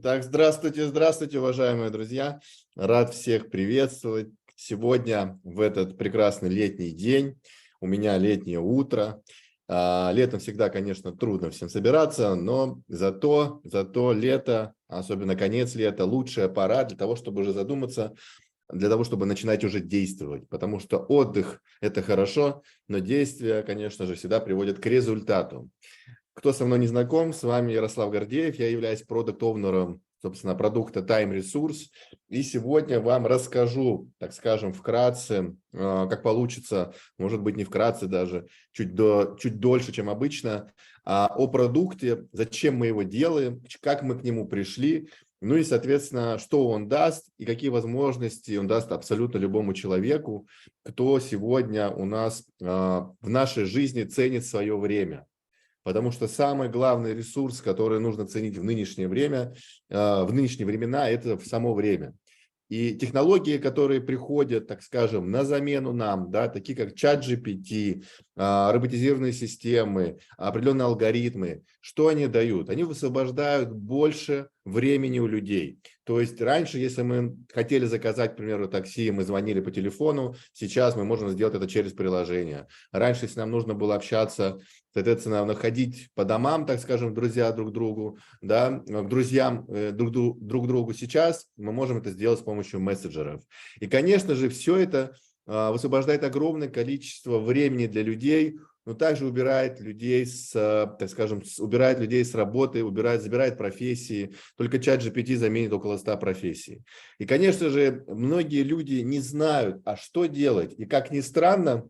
Так, здравствуйте, здравствуйте, уважаемые друзья. Рад всех приветствовать. Сегодня, в этот прекрасный летний день, у меня летнее утро. Летом всегда, конечно, трудно всем собираться, но зато лето, особенно конец лета, лучшая пора для того, чтобы уже задуматься, для того, чтобы начинать уже действовать. Потому что отдых– это хорошо, но действия, конечно же, всегда приводят к результату. Кто со мной не знаком, с вами Ярослав Гордеев, я являюсь продакт-овнером, собственно, продукта Time Resource, и сегодня вам расскажу, так скажем, вкратце, как получится, может быть, не вкратце даже, чуть дольше, чем обычно, о продукте, зачем мы его делаем, как мы к нему пришли, ну и, соответственно, что он даст и какие возможности он даст абсолютно любому человеку, кто сегодня у нас в нашей жизни ценит свое время. Потому что самый главный ресурс, который нужно ценить в нынешнее время, в нынешние времена, это само время. И технологии, которые приходят, так скажем, на замену нам, да, такие как ChatGPT, роботизированные системы, определенные алгоритмы, что они дают? Они высвобождают больше времени у людей. То есть раньше, если мы хотели заказать, к примеру, такси, мы звонили по телефону, сейчас мы можем сделать это через приложение. Раньше, если нам нужно было общаться, соответственно, находить по домам, так скажем, друзья друг другу, да, к друзьям друг другу, сейчас мы можем это сделать с помощью мессенджеров. И, конечно же, все это высвобождает огромное количество времени для людей, но также убирает людей так скажем, убирает людей с работы, забирает профессии. Только ChatGPT заменит около 100 профессий. И, конечно же, многие люди не знают, а что делать. И, как ни странно,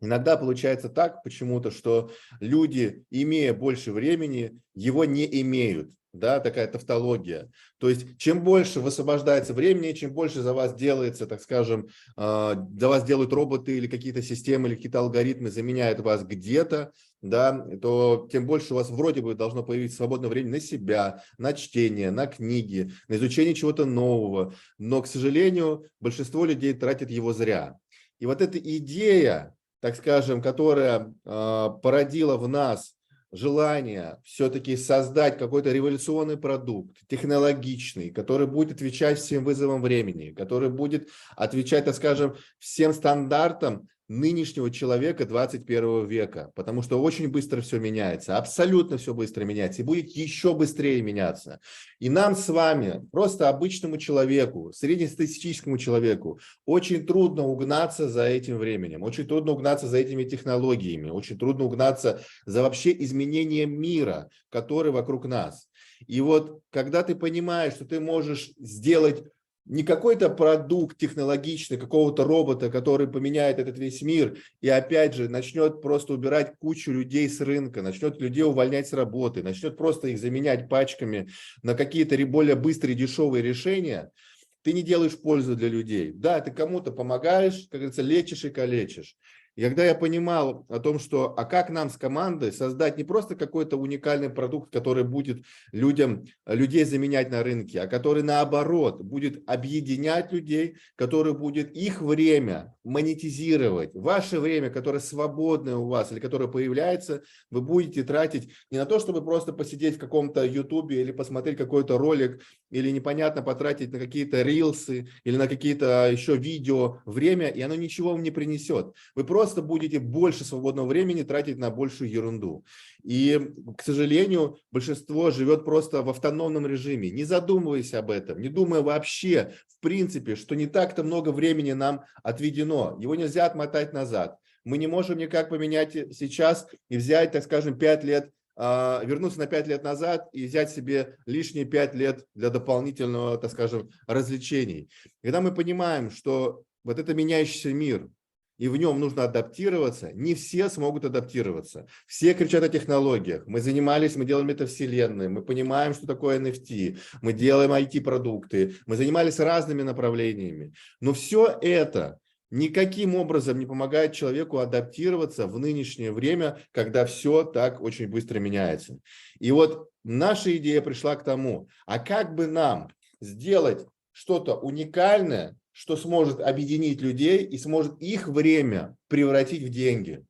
иногда получается так почему-то, что люди, имея больше времени, его не имеют. Да, такая тавтология. То есть, чем больше высвобождается времени, чем больше за вас делается, так скажем, за вас делают роботы или какие-то системы, или какие-то алгоритмы, заменяют вас где-то, да, то тем больше у вас вроде бы должно появиться свободное время на себя, на чтение, на книги, на изучение чего-то нового. Но, к сожалению, большинство людей тратит его зря. И вот эта идея, так скажем, которая породила в нас желание все-таки создать какой-то революционный продукт, технологичный, который будет отвечать всем вызовам времени, который будет отвечать, так скажем, всем стандартам нынешнего человека 21 века, потому что очень быстро все меняется, абсолютно все быстро меняется и будет еще быстрее меняться. И нам с вами, просто обычному человеку, среднестатистическому человеку, очень трудно угнаться за этим временем, очень трудно угнаться за этими технологиями, очень трудно угнаться за вообще изменением мира, который вокруг нас. И вот когда ты понимаешь, что ты можешь сделать не какой-то продукт технологичный, какого-то робота, который поменяет этот весь мир и опять же начнет просто убирать кучу людей с рынка, начнет людей увольнять с работы, начнет просто их заменять пачками на какие-то более быстрые, дешевые решения, ты не делаешь пользу для людей. Да, ты кому-то помогаешь, как говорится, лечишь и калечишь. И когда я понимал о том, что, а как нам с командой создать не просто какой-то уникальный продукт, который будет людей заменять на рынке, а который наоборот будет объединять людей, который будет их время монетизировать. Ваше время, которое свободное у вас или которое появляется, вы будете тратить не на то, чтобы просто посидеть в каком-то ютубе или посмотреть какой-то ролик, или непонятно потратить на какие-то рилсы или на какие-то еще видео время, и оно ничего вам не принесет. Вы просто будете больше свободного времени тратить на большую ерунду. И, к сожалению, большинство живет просто в автономном режиме, не задумываясь об этом, не думая вообще, в принципе, что не так-то много времени нам отведено. Его нельзя отмотать назад. Мы не можем никак поменять сейчас и взять, так скажем, 5 лет, вернуться на 5 лет назад и взять себе лишние 5 лет для дополнительного, так скажем, развлечений. Когда мы понимаем, что вот это меняющийся мир, и в нем нужно адаптироваться, не все смогут адаптироваться. Все кричат о технологиях. Мы делаем метавселенные, мы понимаем, что такое NFT, мы делаем IT-продукты, мы занимались разными направлениями. Но все это никаким образом не помогает человеку адаптироваться в нынешнее время, когда все так очень быстро меняется. И вот наша идея пришла к тому, а как бы нам сделать что-то уникальное, что сможет объединить людей и сможет их время превратить в деньги.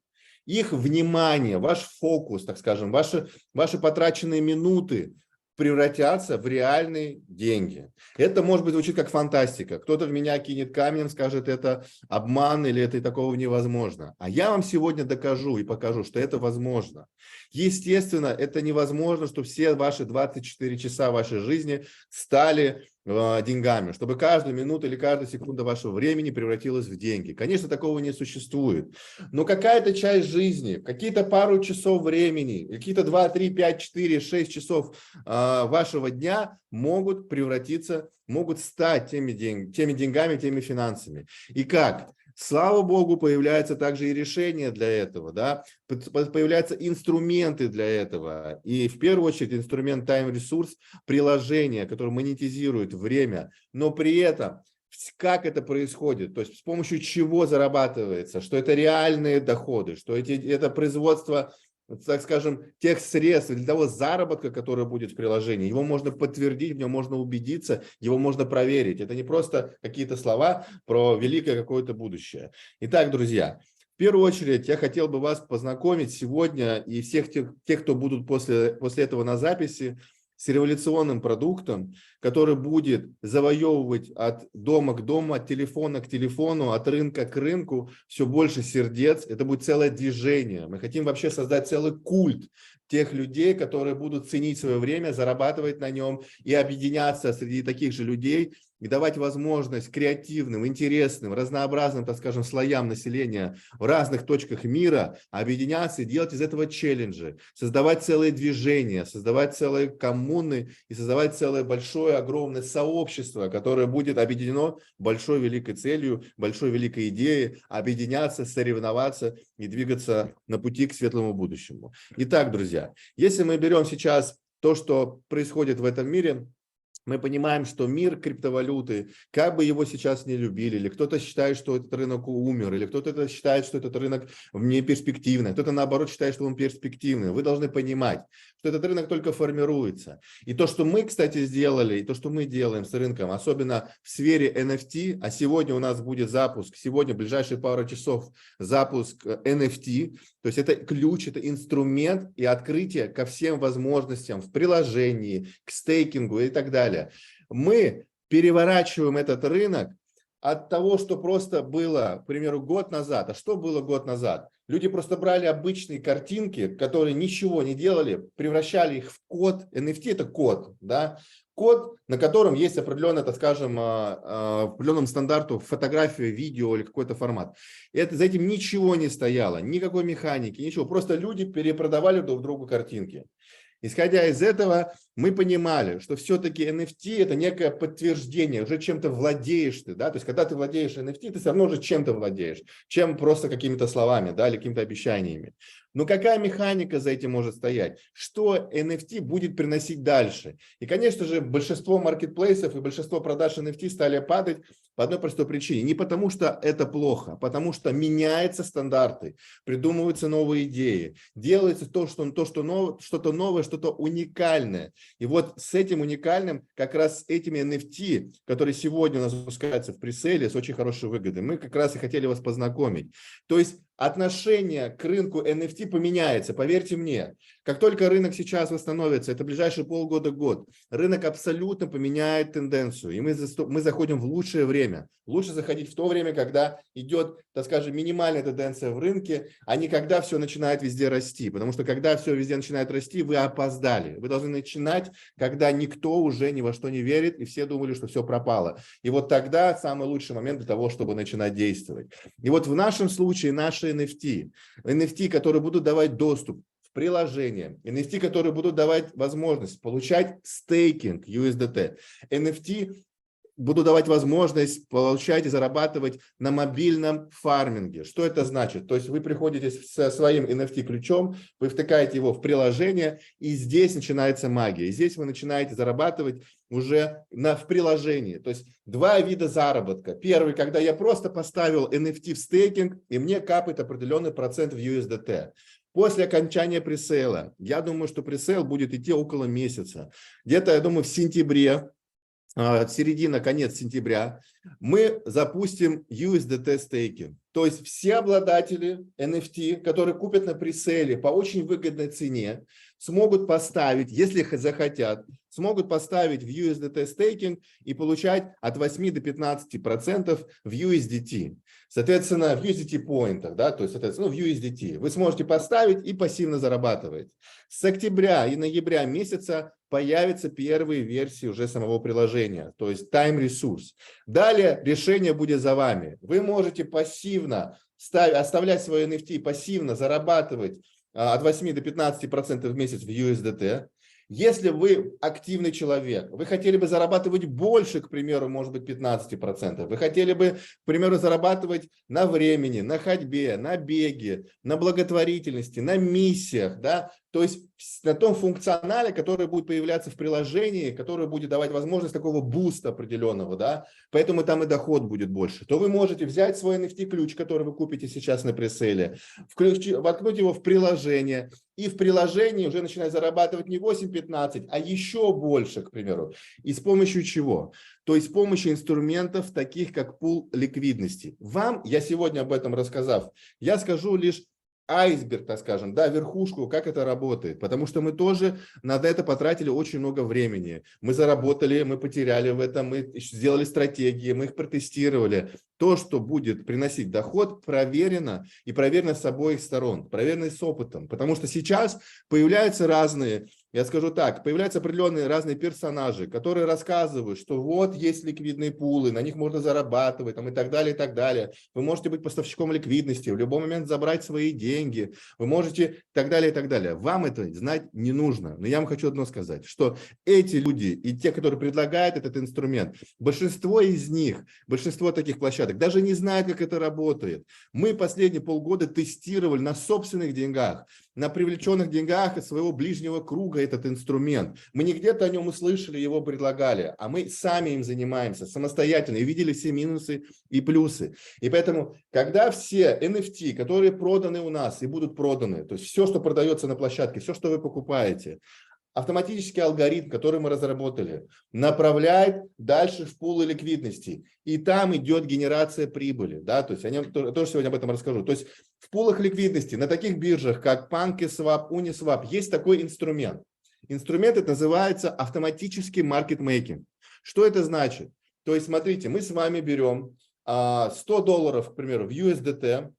Их внимание, ваш фокус, так скажем, ваши потраченные минуты превратятся в реальные деньги. Это, может быть, звучит как фантастика. Кто-то в меня кинет камнем, скажет, это обман или это такого невозможно. А я вам сегодня докажу и покажу, что это возможно. Естественно, это невозможно, что все ваши 24 часа вашей жизни стали деньгами, чтобы каждую минуту или каждая секунда вашего времени превратилась в деньги. Конечно, такого не существует. Но какая-то часть жизни, какие-то пару часов времени, какие-то 2, 3, 5, 4, 6 часов вашего дня могут превратиться, могут стать теми деньгами, теми финансами. И как? Слава Богу, появляются также и решения для этого, да? Появляются инструменты для этого. И в первую очередь инструмент Time Resource, приложение, которое монетизирует время, но при этом как это происходит, то есть с помощью чего зарабатывается, что это реальные доходы, что это производство, так скажем, тех средств для того заработка, который будет в приложении. Его можно подтвердить, в нем можно убедиться, его можно проверить. Это не просто какие-то слова про великое какое-то будущее. Итак, друзья, в первую очередь я хотел бы вас познакомить сегодня и всех тех, кто будут после этого на записи, с революционным продуктом, который будет завоевывать от дома к дому, от телефона к телефону, от рынка к рынку все больше сердец. Это будет целое движение. Мы хотим вообще создать целый культ тех людей, которые будут ценить свое время, зарабатывать на нем и объединяться среди таких же людей, и давать возможность креативным, интересным, разнообразным, так скажем, слоям населения в разных точках мира объединяться и делать из этого челленджи, создавать целые движения, создавать целые коммуны и создавать целое большое, огромное сообщество, которое будет объединено большой великой целью, большой великой идеей, объединяться, соревноваться и двигаться на пути к светлому будущему. Итак, друзья, если мы берем сейчас то, что происходит в этом мире, мы понимаем, что мир криптовалюты, как бы его сейчас не любили, или кто-то считает, что этот рынок умер, или кто-то считает, что этот рынок не перспективный, кто-то наоборот считает, что он перспективный. Вы должны понимать, что этот рынок только формируется. И то, что мы, кстати, сделали, и то, что мы делаем с рынком, особенно в сфере NFT, а сегодня у нас будет запуск, сегодня, в ближайшие пару часов, запуск NFT, то есть это ключ, это инструмент и открытие ко всем возможностям в приложении, к стейкингу и так далее. Мы переворачиваем этот рынок от того, что просто было, к примеру, год назад. А что было год назад? Люди просто брали обычные картинки, которые ничего не делали, превращали их в код. NFT – это код, да? Код, на котором есть определенный, так скажем, определенному стандарту фотография, видео или какой-то формат. За этим ничего не стояло, никакой механики, ничего. Просто люди перепродавали друг другу картинки. Исходя из этого, мы понимали, что все-таки NFT – это некое подтверждение, уже чем-то владеешь ты, да, то есть когда ты владеешь NFT, ты все равно уже чем-то владеешь, чем просто какими-то словами, да, или какими-то обещаниями. Но какая механика за этим может стоять? Что NFT будет приносить дальше? И, конечно же, большинство маркетплейсов и большинство продаж NFT стали падать по одной простой причине. Не потому, что это плохо, а потому что меняются стандарты, придумываются новые идеи, делается что-то новое, что-то уникальное. И вот с этим уникальным, как раз с этими NFT, которые сегодня у нас запускаются в пресейле с очень хорошей выгодой, мы как раз и хотели вас познакомить. То есть отношение к рынку NFT поменяется, поверьте мне. Как только рынок сейчас восстановится, это ближайшие полгода-год, рынок абсолютно поменяет тенденцию, и мы заходим в лучшее время. Лучше заходить в то время, когда идет, так скажем, минимальная тенденция в рынке, а не когда все начинает везде расти. Потому что когда все везде начинает расти, вы опоздали. Вы должны начинать, когда никто уже ни во что не верит, и все думали, что все пропало. И вот тогда самый лучший момент для того, чтобы начинать действовать. И вот в нашем случае наши NFT, которые будут давать доступ в приложение, NFT, которые будут давать возможность получать стейкинг USDT, NFT будут давать возможность получать и зарабатывать на мобильном фарминге. Что это значит? То есть вы приходите со своим NFT-ключом, вы втыкаете его в приложение, и здесь начинается магия. И здесь вы начинаете зарабатывать уже в приложении. То есть два вида заработка. Первый, когда я просто поставил NFT в стейкинг, и мне капает определенный процент в USDT. После окончания пресейла, я думаю, что пресейл будет идти около месяца. Где-то, я думаю, в сентябре, середина, конец сентября, мы запустим USDT стейкинг. То есть все обладатели NFT, которые купят на пресейле по очень выгодной цене, смогут поставить, если захотят, смогут поставить в USDT стейкинг и получать от 8 до 15% в USDT. Соответственно, в USDT поинтах, да, то есть, соответственно, в USDT. Вы сможете поставить и пассивно зарабатывать. С октября и ноября месяца появятся первые версии уже самого приложения, то есть Time Resource. Далее решение будет за вами. Вы можете пассивно оставлять свои NFT, пассивно зарабатывать от 8 до 15% в месяц в USDT. Если вы активный человек, вы хотели бы зарабатывать больше, к примеру, может быть 15%, вы хотели бы, к примеру, зарабатывать на времени, на ходьбе, на беге, на благотворительности, на миссиях, да, то есть на том функционале, который будет появляться в приложении, который будет давать возможность такого буста определенного, да, поэтому там и доход будет больше, то вы можете взять свой NFT-ключ, который вы купите сейчас на пресейле, воткнуть его в приложение, и в приложении уже начинать зарабатывать не 8-15, а еще больше, к примеру. И с помощью чего? То есть с помощью инструментов, таких как пул ликвидности. Вам, я сегодня об этом рассказав, я скажу лишь айсберг, так скажем, да, верхушку, как это работает, потому что мы тоже на это потратили очень много времени. Мы заработали, мы потеряли в этом, мы сделали стратегии, мы их протестировали. То, что будет приносить доход, проверено и проверено с обоих сторон, проверено с опытом, потому что сейчас появляются разные, я скажу так, появляются определенные разные персонажи, которые рассказывают, что вот есть ликвидные пулы, на них можно зарабатывать там, и так далее, и так далее. Вы можете быть поставщиком ликвидности, в любой момент забрать свои деньги, вы можете и так далее, и так далее. Вам это знать не нужно. Но я вам хочу одно сказать, что эти люди и те, которые предлагают этот инструмент, большинство из них, большинство таких площадок даже не знают, как это работает. Мы последние полгода тестировали на собственных деньгах, на привлеченных деньгах из своего ближнего круга этот инструмент. Мы не где-то о нем услышали, его предлагали, а мы сами им занимаемся самостоятельно и видели все минусы и плюсы. И поэтому, когда все NFT, которые проданы у нас и будут проданы, то есть все, что продается на площадке, все, что вы покупаете, автоматический алгоритм, который мы разработали, направляет дальше в пулы ликвидности. И там идет генерация прибыли. Да? То есть я тоже сегодня об этом расскажу. То есть в пулах ликвидности на таких биржах, как PancakeSwap, Uniswap, есть такой инструмент. Инструмент это называется автоматический маркетмейкинг. Что это значит? То есть смотрите, мы с вами берем $100, к примеру, в USDT,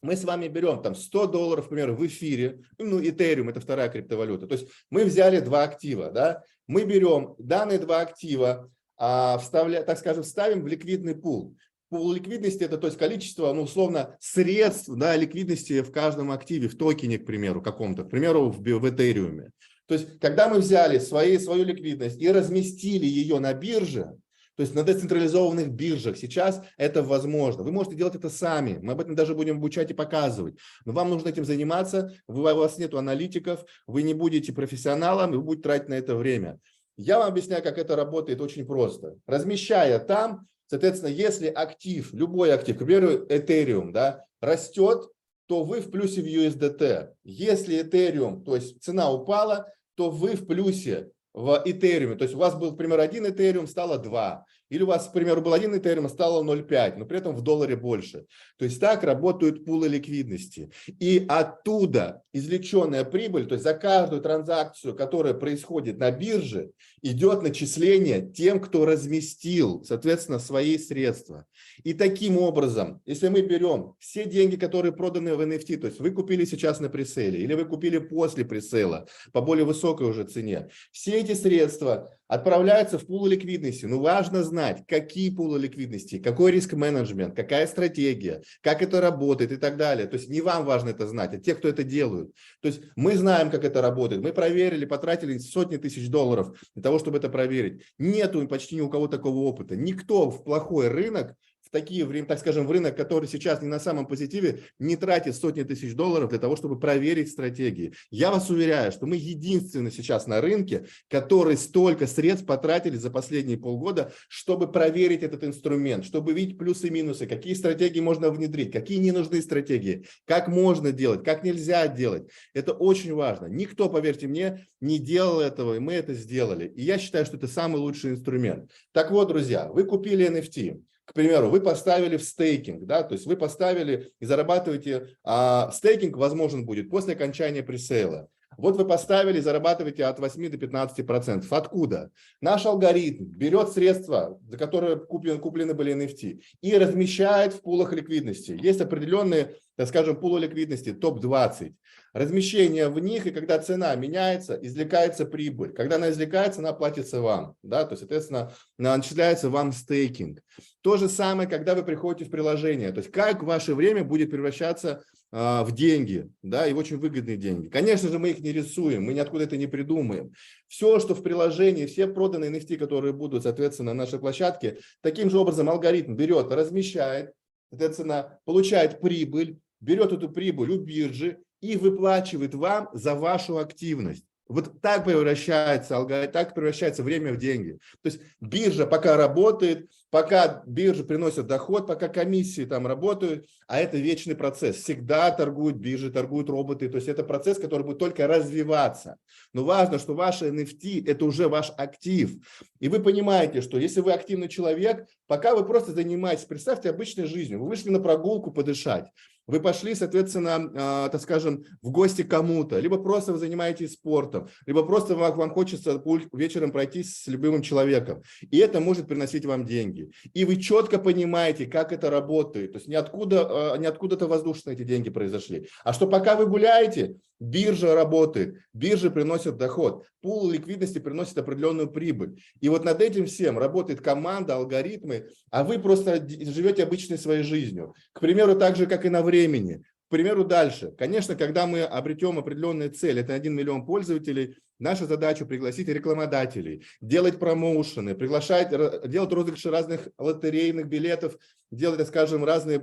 мы с вами берем там $100, к примеру, в эфире, ну, Ethereum – это вторая криптовалюта. То есть мы взяли два актива, да, мы берем данные два актива, так скажем, ставим в ликвидный пул. Пул ликвидности – это то есть количество, ну, условно, средств, да, ликвидности в каждом активе, в токене, к примеру, каком-то, к примеру, в Ethereum. То есть когда мы взяли свою ликвидность и разместили ее на бирже, то есть на децентрализованных биржах сейчас это возможно. Вы можете делать это сами. Мы об этом даже будем обучать и показывать. Но вам нужно этим заниматься. У вас нет аналитиков, вы не будете профессионалом, и вы будете тратить на это время. Я вам объясняю, как это работает очень просто. Размещая там, соответственно, если актив, любой актив, к примеру, Ethereum, да, растет, то вы в плюсе в USDT. Если Ethereum, то есть цена упала, то вы в плюсе в Ethereum, то есть у вас был, к примеру, 1 Ethereum, стало 2. Или у вас, к примеру, был 1 Ethereum, стало 0,5, но при этом в долларе больше. То есть так работают пулы ликвидности. И оттуда извлеченная прибыль, то есть за каждую транзакцию, которая происходит на бирже, идет начисление тем, кто разместил, соответственно, свои средства. И таким образом, если мы берем все деньги, которые проданы в NFT, то есть вы купили сейчас на пресейле, или вы купили после пресейла по более высокой уже цене, все эти средства отправляются в пулы ликвидности. Но важно знать, какие пулы ликвидности, какой риск-менеджмент, какая стратегия, как это работает и так далее. То есть не вам важно это знать, а те, кто это делают. То есть мы знаем, как это работает. Мы проверили, потратили сотни тысяч долларов для того, чтобы это проверить. Нету почти ни у кого такого опыта. Никто в плохой рынок, в такие времена, так скажем, в рынок, который сейчас не на самом позитиве, не тратит сотни тысяч долларов для того, чтобы проверить стратегии. Я вас уверяю, что мы единственные сейчас на рынке, которые столько средств потратили за последние полгода, чтобы проверить этот инструмент, чтобы видеть плюсы и минусы, какие стратегии можно внедрить, какие не нужны стратегии, как можно делать, как нельзя делать. Это очень важно. Никто, поверьте мне, не делал этого, и мы это сделали. И я считаю, что это самый лучший инструмент. Так вот, друзья, вы купили NFT. К примеру, вы поставили в стейкинг, да, то есть вы поставили и зарабатываете, стейкинг возможен будет после окончания пресейла. Вот вы поставили, зарабатываете от 8 до 15%. Откуда? Наш алгоритм берет средства, за которые куплены были NFT, и размещает в пулах ликвидности. Есть определенные, так скажем, пулы ликвидности, топ-20. Размещение в них, и когда цена меняется, извлекается прибыль. Когда она извлекается, она платится вам. Да? То есть, соответственно, начисляется вам стейкинг. То же самое, когда вы приходите в приложение. То есть, как ваше время будет превращаться в деньги, да, и в очень выгодные деньги. Конечно же, мы их не рисуем, мы ниоткуда это не придумаем. Все, что в приложении, все проданные NFT, которые будут, соответственно, на нашей площадке, таким же образом алгоритм берет, размещает, соответственно, получает прибыль, берет эту прибыль у биржи и выплачивает вам за вашу активность. Вот так превращается алгоритм, так превращается время в деньги. То есть биржа пока работает, пока биржа приносит доход, пока комиссии там работают, а это вечный процесс. Всегда торгуют биржи, торгуют роботы. То есть это процесс, который будет только развиваться. Но важно, что ваши NFT – это уже ваш актив. И вы понимаете, что если вы активный человек, пока вы просто занимаетесь, представьте, обычной жизнью, вы вышли на прогулку подышать. Вы пошли, соответственно, так скажем, в гости к кому-то, либо просто вы занимаетесь спортом, либо просто вам хочется вечером пройтись с любимым человеком. И это может приносить вам деньги. И вы четко понимаете, как это работает. То есть не откуда-то воздушно эти деньги произошли. А что пока вы гуляете, биржа работает, биржа приносит доход, пул ликвидности приносит определенную прибыль. И вот над этим всем работает команда, алгоритмы, а вы просто живете обычной своей жизнью. К примеру, так же, как и на времени. К примеру, дальше. Конечно, когда мы обретем определенную цель, это 1 миллион пользователей, наша задача пригласить рекламодателей, делать промоушены, приглашать, делать розыгрыши разных лотерейных билетов, делать, так скажем, разные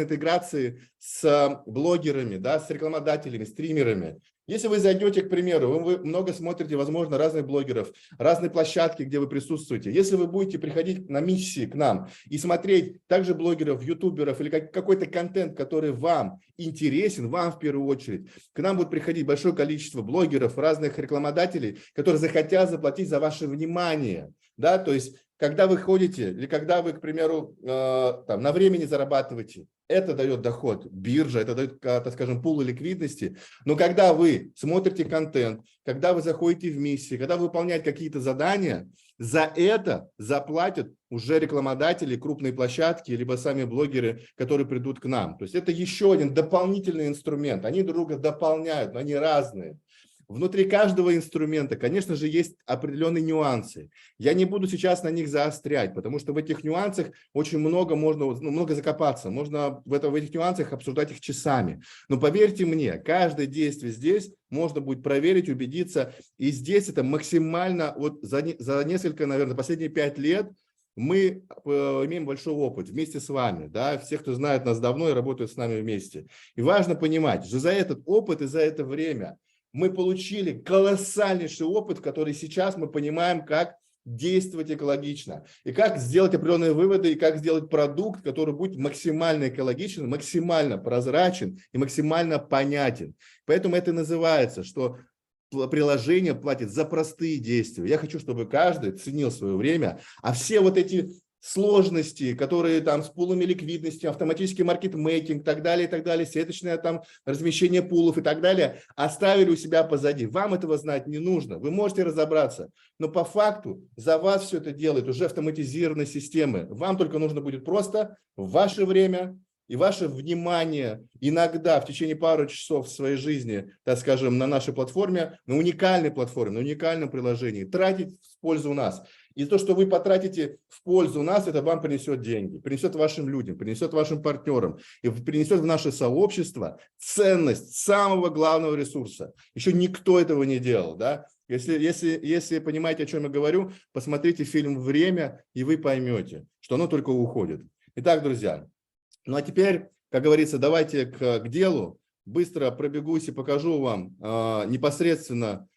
интеграции с блогерами, да, с рекламодателями, стримерами. Если вы зайдете, к примеру, вы много смотрите, возможно, разных блогеров, разные площадки, где вы присутствуете. Если вы будете приходить на миссии к нам и смотреть также блогеров, ютуберов или какой-то контент, который вам интересен, вам в первую очередь, к нам будет приходить большое количество блогеров, разных рекламодателей, которые захотят заплатить за ваше внимание. Да? То есть, когда вы ходите или когда вы, к примеру, там, на времени зарабатываете, это дает доход, биржа, это дает, так скажем, пулы ликвидности. Но когда вы смотрите контент, когда вы заходите в миссии, когда вы выполняете какие-то задания, за это заплатят уже рекламодатели, крупные площадки, либо сами блогеры, которые придут к нам. То есть это еще один дополнительный инструмент. Они друг друга дополняют, но они разные. Внутри каждого инструмента, конечно же, есть определенные нюансы. Я не буду сейчас на них заострять, потому что в этих нюансах очень много можно, много закопаться. Можно в этих нюансах обсуждать их часами. Но поверьте мне, каждое действие здесь можно будет проверить, убедиться. И здесь это максимально, вот за несколько, наверное, последние 5 лет мы имеем большой опыт вместе с вами, да, всех, кто знает нас давно и работает с нами вместе. И важно понимать, что за этот опыт и за это время мы получили колоссальнейший опыт, который сейчас мы понимаем, как действовать экологично, и как сделать определенные выводы, и как сделать продукт, который будет максимально экологичен, максимально прозрачен и максимально понятен. Поэтому это называется, что приложение платит за простые действия. Я хочу, чтобы каждый ценил свое время, а все вот эти сложности, которые там с пулами ликвидности, автоматический маркетмейкинг, так далее, сеточное там размещение пулов и так далее, оставили у себя позади. Вам этого знать не нужно, вы можете разобраться, но по факту за вас все это делают уже автоматизированные системы. Вам только нужно будет просто в ваше время и ваше внимание иногда в течение пары часов своей жизни, так скажем, на нашей платформе, на уникальной платформе, на уникальном приложении, тратить в пользу нас. И то, что вы потратите в пользу нас, это вам принесет деньги, принесет вашим людям, принесет вашим партнерам и принесет в наше сообщество ценность самого главного ресурса. Еще никто этого не делал, да? Если понимаете, о чем я говорю, посмотрите фильм «Время», и вы поймете, что оно только уходит. Итак, друзья, ну а теперь, как говорится, давайте к делу. Быстро пробегусь и покажу вам непосредственно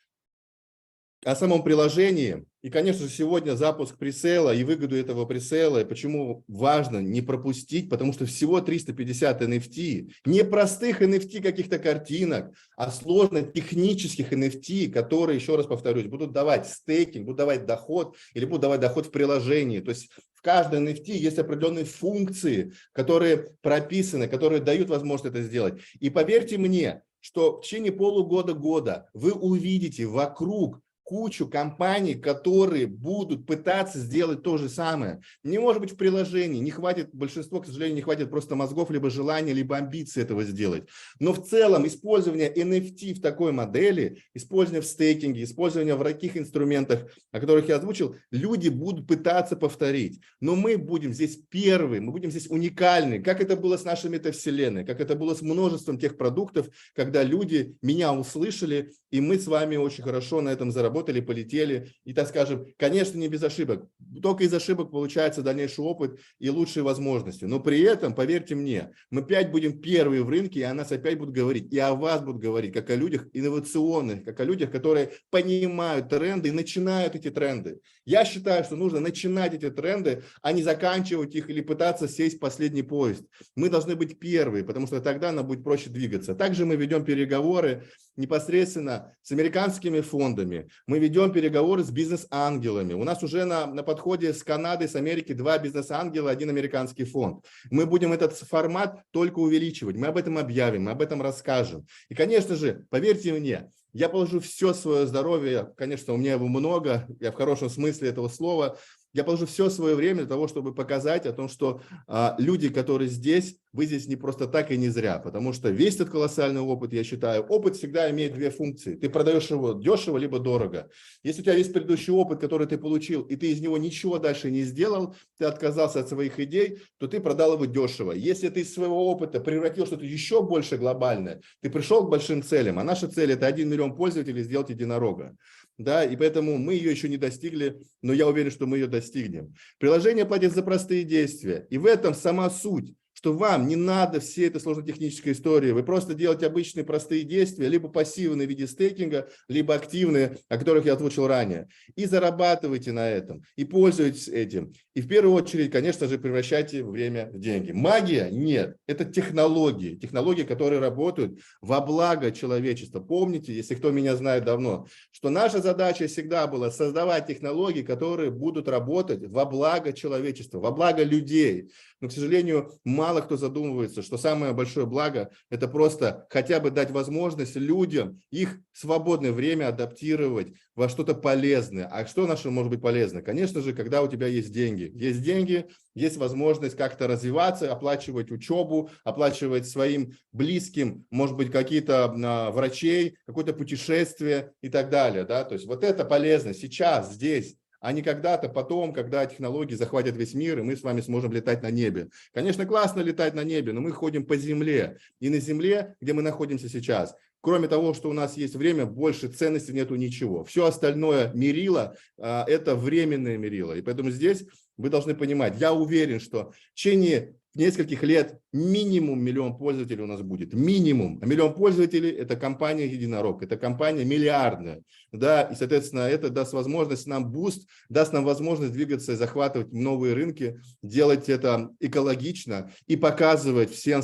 о самом приложении. И, конечно же, сегодня запуск пресейла и выгоду этого пресейла. И почему важно не пропустить, потому что всего 350 NFT. Не простых NFT каких-то картинок, а сложных технических NFT, которые, еще раз повторюсь, будут давать стейкинг, будут давать доход или будут давать доход в приложении. То есть в каждой NFT есть определенные функции, которые прописаны, которые дают возможность это сделать. И поверьте мне, что в течение полугода-года вы увидите вокруг кучу компаний, которые будут пытаться сделать то же самое. Не может быть в приложении, не хватит, большинство, к сожалению, не хватит просто мозгов, либо желания, либо амбиций этого сделать. Но в целом использование NFT в такой модели, использование в стейкинге, использование в таких инструментах, о которых я озвучил, люди будут пытаться повторить. Но мы будем здесь первые, мы будем здесь уникальны, как это было с нашей метавселенной, как это было с множеством тех продуктов, когда люди меня услышали, и мы с вами очень хорошо на этом заработали, полетели, и, так скажем, конечно, не без ошибок. Только из ошибок получается дальнейший опыт и лучшие возможности. Но при этом, поверьте мне, мы опять будем первые в рынке, и о нас опять будут говорить, и о вас будут говорить, как о людях инновационных, как о людях, которые понимают тренды и начинают эти тренды. Я считаю, что нужно начинать эти тренды, а не заканчивать их или пытаться сесть в последний поезд. Мы должны быть первые, потому что тогда нам будет проще двигаться. Также мы ведем переговоры непосредственно с американскими фондами. Мы ведем переговоры с бизнес-ангелами. У нас уже на подходе с Канады, с Америки 2 бизнес-ангела, 1 американский фонд. Мы будем этот формат только увеличивать. Мы об этом объявим, мы об этом расскажем. И, конечно же, поверьте мне, я положу все свое здоровье, конечно, у меня его много, я в хорошем смысле этого слова, я положу все свое время для того, чтобы показать о том, что люди, которые здесь, вы здесь не просто так и не зря, потому что весь этот колоссальный опыт, я считаю, опыт всегда имеет 2 функции. Ты продаешь его дешево, либо дорого. Если у тебя есть предыдущий опыт, который ты получил, и ты из него ничего дальше не сделал, ты отказался от своих идей, то ты продал его дешево. Если ты из своего опыта превратил что-то еще больше глобальное, ты пришел к большим целям, а наша цель – это 1 миллион пользователей сделать единорога. Да, и поэтому мы ее еще не достигли, но я уверен, что мы ее достигнем. Приложение платит за простые действия, и в этом сама суть, что вам не надо всей этой сложно-технической истории, вы просто делаете обычные простые действия, либо пассивные в виде стейкинга, либо активные, о которых я озвучил ранее, и зарабатывайте на этом, и пользуйтесь этим. И в первую очередь, конечно же, превращайте время в деньги. Магия? Нет, это технологии, которые работают во благо человечества. Помните, если кто меня знает давно, что наша задача всегда была создавать технологии, которые будут работать во благо человечества, во благо людей. Но, к сожалению, мало кто задумывается, что самое большое благо – это просто хотя бы дать возможность людям их свободное время адаптировать во что-то полезное. А что наше может быть полезно? Конечно же, когда у тебя есть деньги. Есть деньги, есть возможность как-то развиваться, оплачивать учебу, оплачивать своим близким, может быть, какие-то врачей, какое-то путешествие и так далее. Да? То есть вот это полезно сейчас, здесь, а не когда-то потом, когда технологии захватят весь мир, и мы с вами сможем летать на небе. Конечно, классно летать на небе, но мы ходим по земле. И на земле, где мы находимся сейчас, кроме того, что у нас есть время, больше ценностей нету ничего. Все остальное мерило – это временное мерило. И поэтому здесь вы должны понимать, я уверен, что в течение нескольких лет минимум 1 миллион пользователей у нас будет. Минимум. А 1 миллион пользователей – это компания «Единорог», это компания миллиардная. Да, и, соответственно, это даст возможность нам буст, даст нам возможность двигаться и захватывать новые рынки, делать это экологично и показывать всем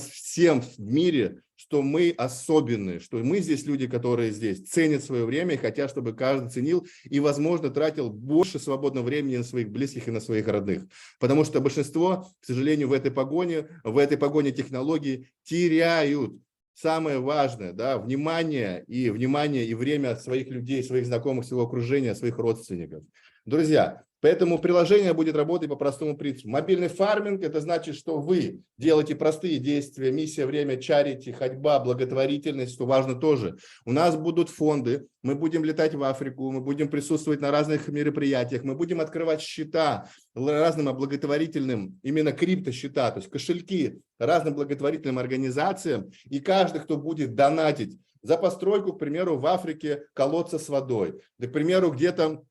в мире, что мы особенные, что мы здесь люди, которые здесь ценят свое время и хотят, чтобы каждый ценил и, возможно, тратил больше свободного времени на своих близких и на своих родных. Потому что большинство, к сожалению, в этой погоне технологий теряют самое важное, да, внимание и время своих людей, своих знакомых, своего окружения, своих родственников. Друзья, поэтому приложение будет работать по простому принципу. Мобильный фарминг – это значит, что вы делаете простые действия, миссия, время, чарити, ходьба, благотворительность, что важно тоже. У нас будут фонды, мы будем летать в Африку, мы будем присутствовать на разных мероприятиях, мы будем открывать счета разным благотворительным, именно криптосчета, то есть кошельки разным благотворительным организациям, и каждый, кто будет донатить за постройку, к примеру, в Африке колодца с водой, да, к примеру, где-то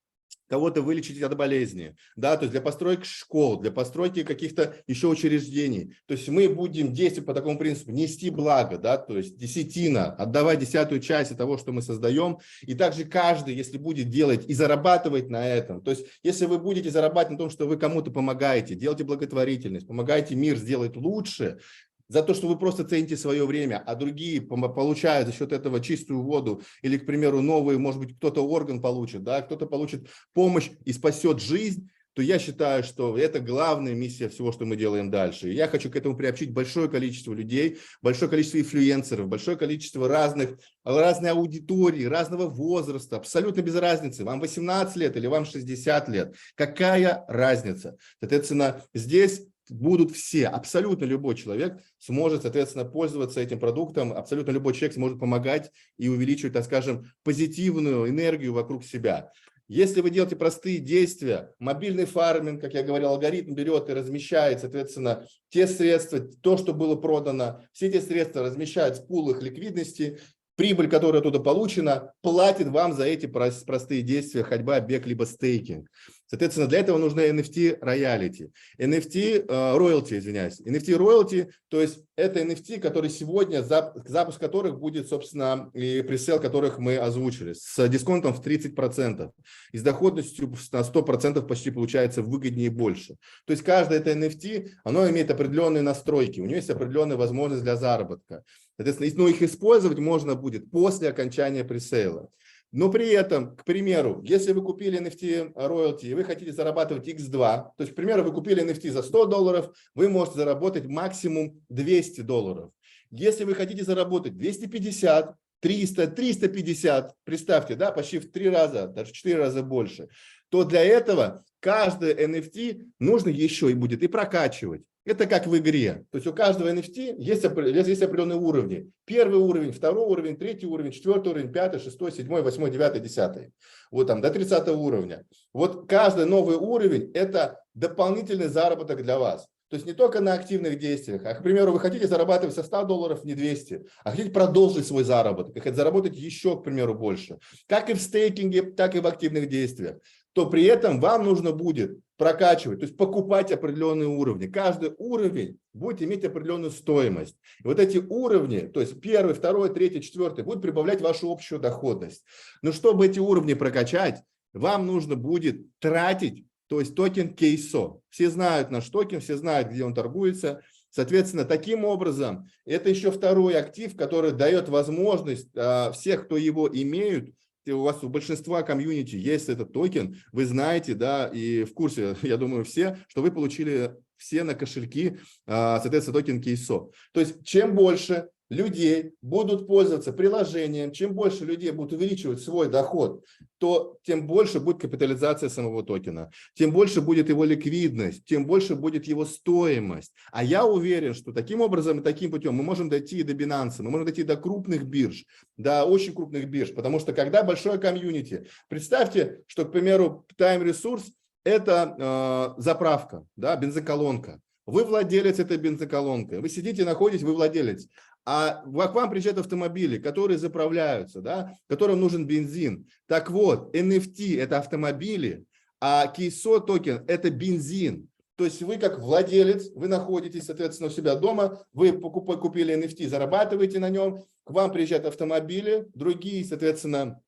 кого-то вылечить от болезни, да, то есть для постройки школ, для постройки каких-то еще учреждений. То есть мы будем действовать по такому принципу, нести благо, да, то есть десятина, отдавать 10-ую часть того, что мы создаем. И также каждый, если будет делать и зарабатывать на этом, то есть если вы будете зарабатывать на том, что вы кому-то помогаете, делаете благотворительность, помогаете мир сделать лучше, за то, что вы просто цените свое время, а другие получают за счет этого чистую воду или, к примеру, новый, может быть, кто-то орган получит, да, кто-то получит помощь и спасет жизнь, то я считаю, что это главная миссия всего, что мы делаем дальше. И я хочу к этому приобщить большое количество людей, большое количество инфлюенсеров, большое количество разной аудитории, разного возраста, абсолютно без разницы, вам 18 лет или вам 60 лет. Какая разница? Соответственно, здесь будут все, абсолютно любой человек сможет, соответственно, пользоваться этим продуктом, абсолютно любой человек сможет помогать и увеличивать, так скажем, позитивную энергию вокруг себя. Если вы делаете простые действия, мобильный фарминг, как я говорил, алгоритм берет и размещает, соответственно, те средства, то, что было продано, все эти средства размещают в пулах ликвидности, прибыль, которая оттуда получена, платит вам за эти простые действия, ходьба, бег, либо стейкинг. Соответственно, для этого нужны NFT royalty. Royalty, извиняюсь. NFT royalty, то есть это NFT, которые сегодня, запуск которых будет, собственно, и пресейл которых мы озвучили, с дисконтом в 30%. И с доходностью на 100% почти получается выгоднее больше. То есть каждое это NFT, оно имеет определенные настройки, у него есть определенная возможность для заработка. Соответственно, но их использовать можно будет после окончания пресейла. Но при этом, к примеру, если вы купили NFT royalty и вы хотите зарабатывать x2, то есть, к примеру, вы купили NFT за $100, вы можете заработать максимум $200. Если вы хотите заработать 250, 300, 350, представьте, да, почти в 3 раза, даже в 4 раза больше, то для этого каждый NFT нужно еще и будет и прокачивать. Это как в игре. То есть у каждого NFT есть определенные уровни. Первый уровень, второй уровень, третий уровень, четвертый уровень, пятый, шестой, седьмой, восьмой, девятый, десятый. Вот там до 30 уровня. Вот каждый новый уровень – это дополнительный заработок для вас. То есть не только на активных действиях, а, к примеру, вы хотите зарабатывать со $100, не 200, а хотите продолжить свой заработок, и хотите заработать еще, к примеру, больше. Как и в стейкинге, так и в активных действиях. То при этом вам нужно будет прокачивать, то есть покупать определенные уровни. Каждый уровень будет иметь определенную стоимость. И вот эти уровни, то есть первый, второй, третий, четвертый, будут прибавлять вашу общую доходность. Но чтобы эти уровни прокачать, вам нужно будет тратить, то есть токен KSO. Все знают наш токен, все знают, где он торгуется. Соответственно, таким образом, это еще второй актив, который дает возможность всех, кто его имеют, у вас у большинства комьюнити есть этот токен, вы знаете, да, и в курсе, я думаю, все, что вы получили все на кошельки, соответственно, токен KSO. То есть, чем больше людей будут пользоваться приложением, чем больше людей будут увеличивать свой доход, то тем больше будет капитализация самого токена, тем больше будет его ликвидность, тем больше будет его стоимость. А я уверен, что таким образом и таким путем мы можем дойти и до Binance, мы можем дойти до крупных бирж, до очень крупных бирж, потому что когда большое комьюнити, представьте, что, к примеру, Time Resource – это заправка, да, бензоколонка. Вы владелец этой бензоколонкой, вы сидите, находитесь, вы владелец. А к вам приезжают автомобили, которые заправляются, да, которым нужен бензин. Так вот, NFT – это автомобили, а KSO токен – это бензин. То есть вы как владелец, вы находитесь, соответственно, у себя дома, вы купили NFT, зарабатываете на нем, к вам приезжают автомобили, другие, соответственно,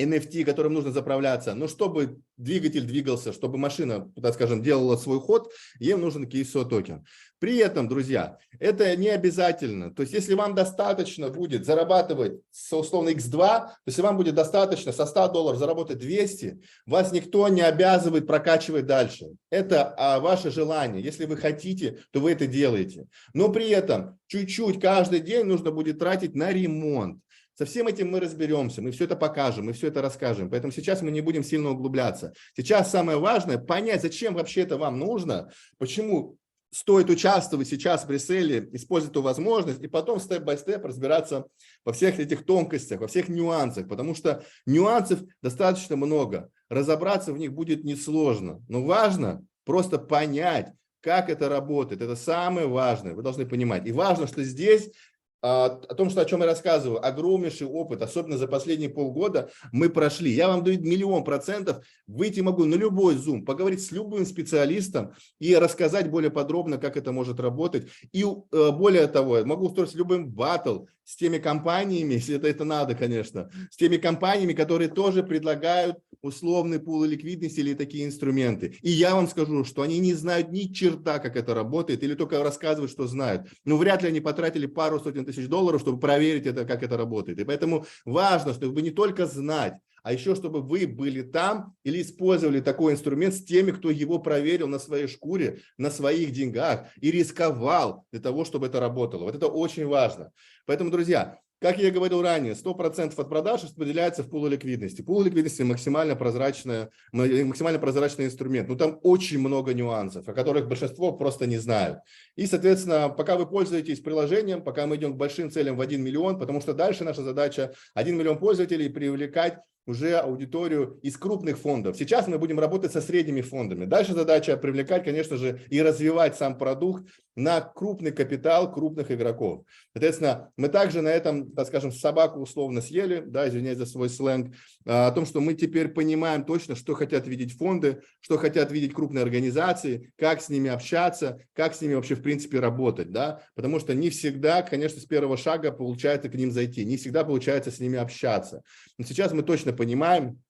NFT, которым нужно заправляться, но чтобы двигатель двигался, чтобы машина, так скажем, делала свой ход, им нужен KSO токен. При этом, друзья, это не обязательно. То есть, если вам достаточно будет зарабатывать с условно X2, то если вам будет достаточно со $100 заработать 200, вас никто не обязывает прокачивать дальше. Это ваше желание. Если вы хотите, то вы это делаете. Но при этом чуть-чуть каждый день нужно будет тратить на ремонт. Со всем этим мы разберемся, мы все это покажем, мы все это расскажем. Поэтому сейчас мы не будем сильно углубляться. Сейчас самое важное понять, зачем вообще это вам нужно, почему стоит участвовать сейчас в пресейле, использовать эту возможность и потом степ-бай-степ разбираться во всех этих тонкостях, во всех нюансах, потому что нюансов достаточно много. Разобраться в них будет несложно, но важно просто понять, как это работает. Это самое важное, вы должны понимать. И важно, что здесь о том, о чем я рассказываю, огромнейший опыт, особенно за последние полгода мы прошли. Я вам даю 1000000%, выйти могу на любой Zoom, поговорить с любым специалистом и рассказать более подробно, как это может работать. И более того, могу устроить любым баттл с теми компаниями, если это надо, конечно, с теми компаниями, которые тоже предлагают условный пул ликвидности или такие инструменты. И я вам скажу, что они не знают ни черта, как это работает, или только рассказывают, что знают. Но вряд ли они потратили пару сотен тысяч долларов, чтобы проверить это, как это работает. И поэтому важно, чтобы не только знать, а еще чтобы вы были там или использовали такой инструмент с теми, кто его проверил на своей шкуре, на своих деньгах и рисковал для того, чтобы это работало. Вот это очень важно. Поэтому, друзья, как я говорил ранее, 100% от продаж распределяется в пул ликвидности. Пул ликвидности максимально прозрачный инструмент. Но там очень много нюансов, о которых большинство просто не знают. И, соответственно, пока вы пользуетесь приложением, пока мы идем к большим целям в 1 миллион, потому что дальше наша задача 1 миллион пользователей привлекать уже аудиторию из крупных фондов. Сейчас мы будем работать со средними фондами. Дальше задача привлекать, конечно же, и развивать сам продукт на крупный капитал крупных игроков. Соответственно, мы также на этом, так скажем, собаку условно съели, да, извиняюсь за свой сленг, о том, что мы теперь понимаем точно, что хотят видеть фонды, что хотят видеть крупные организации, как с ними общаться, как с ними вообще в принципе работать, да, потому что не всегда, конечно, с первого шага получается к ним зайти, не всегда получается с ними общаться. Но сейчас мы точно понимаем,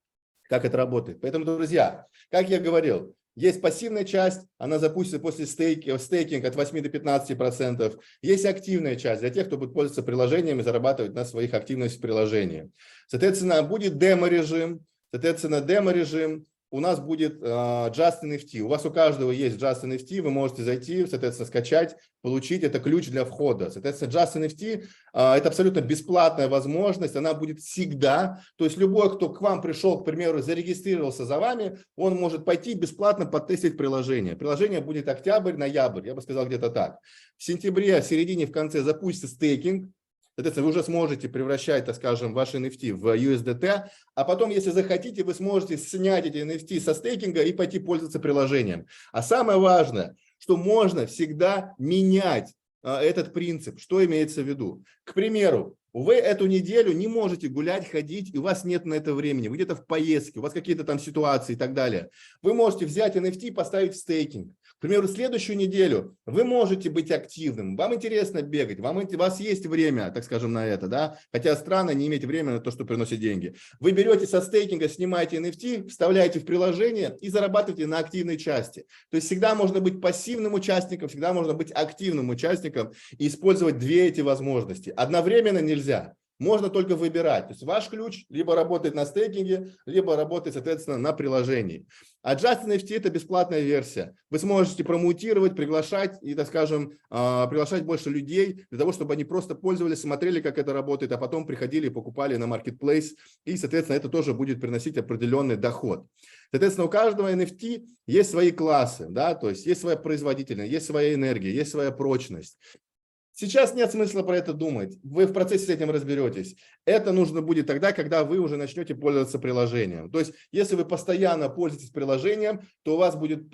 как это работает. Поэтому, друзья, как я говорил, есть пассивная часть, она запустится после стейкинг от 8 до 15%. Есть активная часть для тех, кто будет пользоваться приложением и зарабатывать на своих активностях в приложении. Соответственно, будет демо-режим. У нас будет Just NFT. У вас у каждого есть Just NFT, вы можете зайти, соответственно, скачать, получить. Это ключ для входа. Соответственно, Just NFT это абсолютно бесплатная возможность, она будет всегда. То есть любой, кто к вам пришел, к примеру, зарегистрировался за вами, он может пойти бесплатно потестить приложение. Приложение будет октябрь-ноябрь, я бы сказал где-то так. В сентябре, в середине, в конце запустится стейкинг. Соответственно, вы уже сможете превращать, так скажем, ваши NFT в USDT, а потом, если захотите, вы сможете снять эти NFT со стейкинга и пойти пользоваться приложением. А самое важное, что можно всегда менять этот принцип. Что имеется в виду? К примеру, вы эту неделю не можете гулять, ходить, и у вас нет на это времени, вы где-то в поездке, у вас какие-то там ситуации и так далее. Вы можете взять NFT и поставить в стейкинг. К примеру, следующую неделю вы можете быть активным, вам интересно бегать, у вас есть время, так скажем, на это, да, хотя странно не иметь время на то, что приносит деньги. Вы берете со стейкинга, снимаете NFT, вставляете в приложение и зарабатываете на активной части. То есть всегда можно быть пассивным участником, всегда можно быть активным участником и использовать две эти возможности. Одновременно нельзя. Можно только выбирать. То есть ваш ключ либо работает на стейкинге, либо работает, соответственно, на приложении. А Just NFT – это бесплатная версия. Вы сможете промоутировать, приглашать и, так скажем, приглашать больше людей для того, чтобы они просто пользовались, смотрели, как это работает, а потом приходили и покупали на Marketplace. И, соответственно, это тоже будет приносить определенный доход. Соответственно, у каждого NFT есть свои классы, да, то есть есть своя производительность, есть своя энергия, есть своя прочность. Сейчас нет смысла про это думать, вы в процессе с этим разберетесь. Это нужно будет тогда, когда вы уже начнете пользоваться приложением. То есть, если вы постоянно пользуетесь приложением, то у вас будет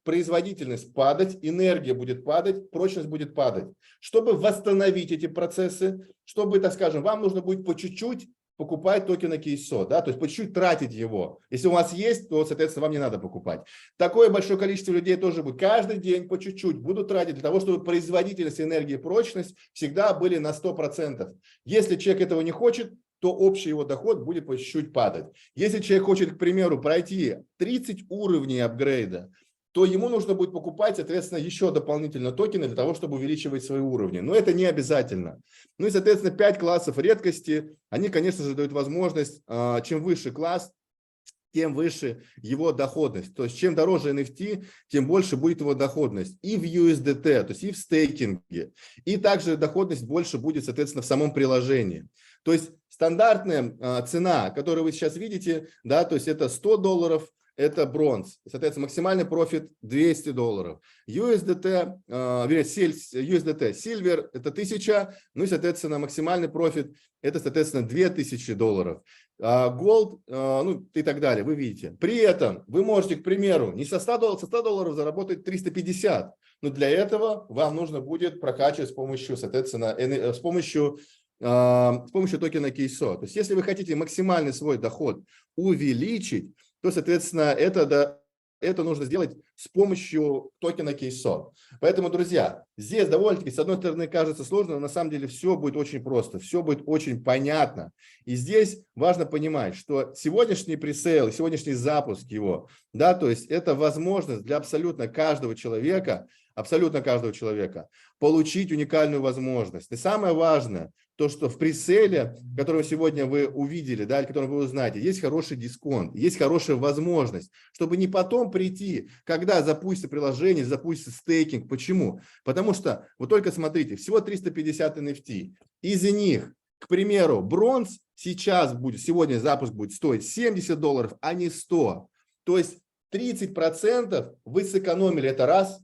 производительность падать, энергия будет падать, прочность будет падать. Чтобы восстановить эти процессы, чтобы, так скажем, вам нужно будет по чуть-чуть покупать токены KSO, да, то есть по чуть-чуть тратить его. Если у вас есть, то, соответственно, вам не надо покупать. Такое большое количество людей тоже будет. Каждый день по чуть-чуть будут тратить для того, чтобы производительность энергии и прочность всегда были на 100%. Если человек этого не хочет, то общий его доход будет по чуть-чуть падать. Если человек хочет, к примеру, пройти 30 уровней апгрейда, то ему нужно будет покупать, соответственно, еще дополнительно токены для того, чтобы увеличивать свои уровни. Но это не обязательно. Ну и, соответственно, 5 классов редкости, они, конечно же, дают возможность, чем выше класс, тем выше его доходность. То есть, чем дороже NFT, тем больше будет его доходность и в USDT, то есть и в стейкинге. И также доходность больше будет, соответственно, в самом приложении. То есть, стандартная цена, которую вы сейчас видите, да, то есть это $100, это бронз. Соответственно, максимальный профит $200. USDT, USDT Silver это 1000, ну и, соответственно, максимальный профит это, соответственно, $2000. Gold, ну и так далее, вы видите. При этом вы можете, к примеру, не со $100 заработать 350, но для этого вам нужно будет прокачивать с помощью, соответственно, с помощью токена KSO. То есть, если вы хотите максимальный свой доход увеличить, то, соответственно, это нужно сделать с помощью токена KSO. Поэтому, друзья, здесь довольно-таки, с одной стороны, кажется сложно, но на самом деле все будет очень просто, все будет очень понятно. И здесь важно понимать, что сегодняшний пресейл, сегодняшний запуск его, да, то есть это возможность для абсолютно каждого человека абсолютно каждого человека, получить уникальную возможность. И самое важное, то, что в преселе, который сегодня вы увидели, да, который вы узнаете, есть хороший дисконт, есть хорошая возможность, чтобы не потом прийти, когда запустится приложение, запустится стейкинг. Почему? Потому что, вот только смотрите, всего 350 NFT. Из них, к примеру, бронз сейчас будет, сегодня запуск будет стоить $70, а не 100. То есть 30% вы сэкономили, это раз.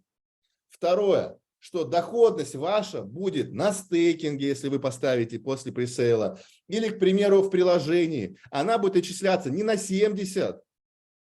Второе, что доходность ваша будет на стейкинге, если вы поставите после пресейла, или, к примеру, в приложении. Она будет отчисляться не на 70,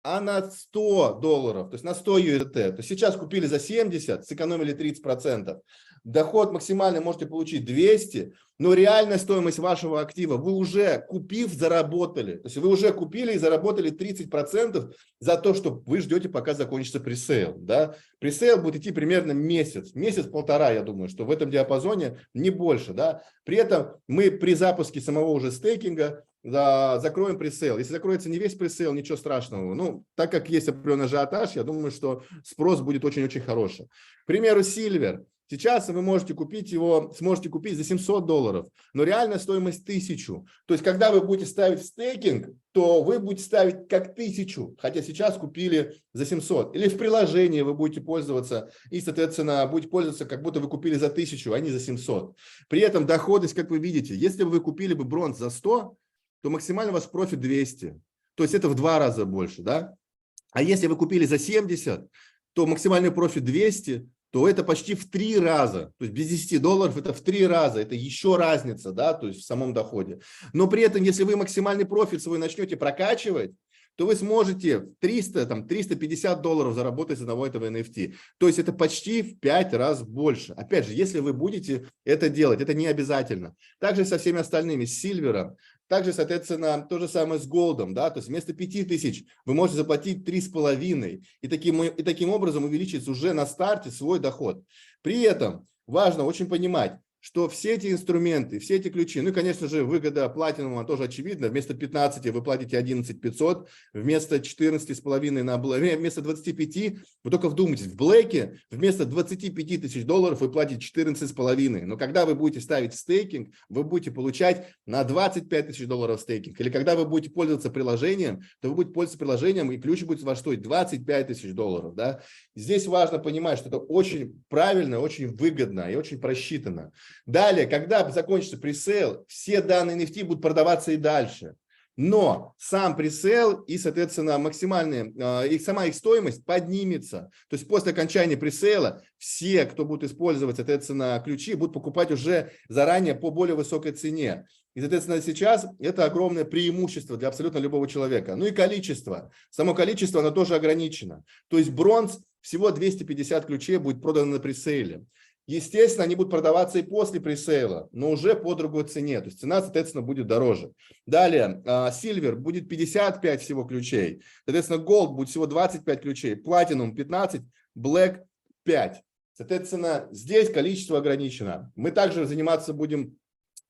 а на $100, то есть на 100 USDT. То есть сейчас купили за 70, сэкономили 30%. Доход максимально можете получить 200, но реальная стоимость вашего актива вы уже купив, заработали. То есть вы уже купили и заработали 30% за то, что вы ждете, пока закончится пресейл. Да? Пресейл будет идти примерно месяц, месяц-полтора, я думаю, что в этом диапазоне, не больше. Да? При этом мы при запуске самого уже стейкинга закроем пресейл. Если закроется не весь пресейл, ничего страшного. Ну, так как есть определенный ажиотаж, я думаю, что спрос будет очень-очень хороший. К примеру, Silver. Сейчас вы можете купить его, сможете купить за $700, но реальная стоимость 1000. То есть, когда вы будете ставить в стейкинг, то вы будете ставить как 1000, хотя сейчас купили за 700. Или в приложении вы будете пользоваться и, соответственно, будете пользоваться, как будто вы купили за 1000, а не за 700. При этом доходность, как вы видите, если бы вы купили бы бронз за 100, то максимально у вас профит 200. То есть, это в 2 раза больше, да? А если вы купили за 70, то максимальный профит 200, то это почти в 3 раза, то есть без $10 это в 3 раза, это еще разница, да, то есть в самом доходе. Но при этом, если вы максимальный профит свой начнете прокачивать, то вы сможете 300, там, $350 заработать с одного этого NFT. То есть это почти в 5 раз больше. Опять же, если вы будете это делать, это не обязательно. Также со всеми остальными, с Сильвером. Также, соответственно, то же самое с голдом, да, то есть вместо 5000 вы можете заплатить 3,5, и таким образом увеличить уже на старте свой доход. При этом важно очень понимать, что все эти инструменты, все эти ключи, ну и, конечно же, выгода платинума тоже очевидна. Вместо 15 вы платите 11500, вместо 14,5 на Black, вместо 25, вы только вдумайтесь, в Black вместо $25 000 вы платите 14,5. Но когда вы будете ставить стейкинг, вы будете получать на $25 000 стейкинг. Или когда вы будете пользоваться приложением, то вы будете пользоваться приложением, и ключ будет ваш стоить $25 000. Да? Здесь важно понимать, что это очень правильно, очень выгодно и очень просчитано. Далее, когда закончится пресейл, все данные NFT будут продаваться и дальше. Но сам пресейл и, соответственно, сама их стоимость поднимется. То есть после окончания пресейла все, кто будет использовать, соответственно, ключи, будут покупать уже заранее по более высокой цене. И, соответственно, сейчас это огромное преимущество для абсолютно любого человека. Ну и количество. Само количество, оно тоже ограничено. То есть бронз, всего 250 ключей будет продано на пресейле. Естественно, они будут продаваться и после пресейла, но уже по другой цене. То есть цена, соответственно, будет дороже. Далее, Silver будет 55 всего ключей. Соответственно, Gold будет всего 25 ключей. Platinum 15, Black 5. Соответственно, здесь количество ограничено. Мы также заниматься будем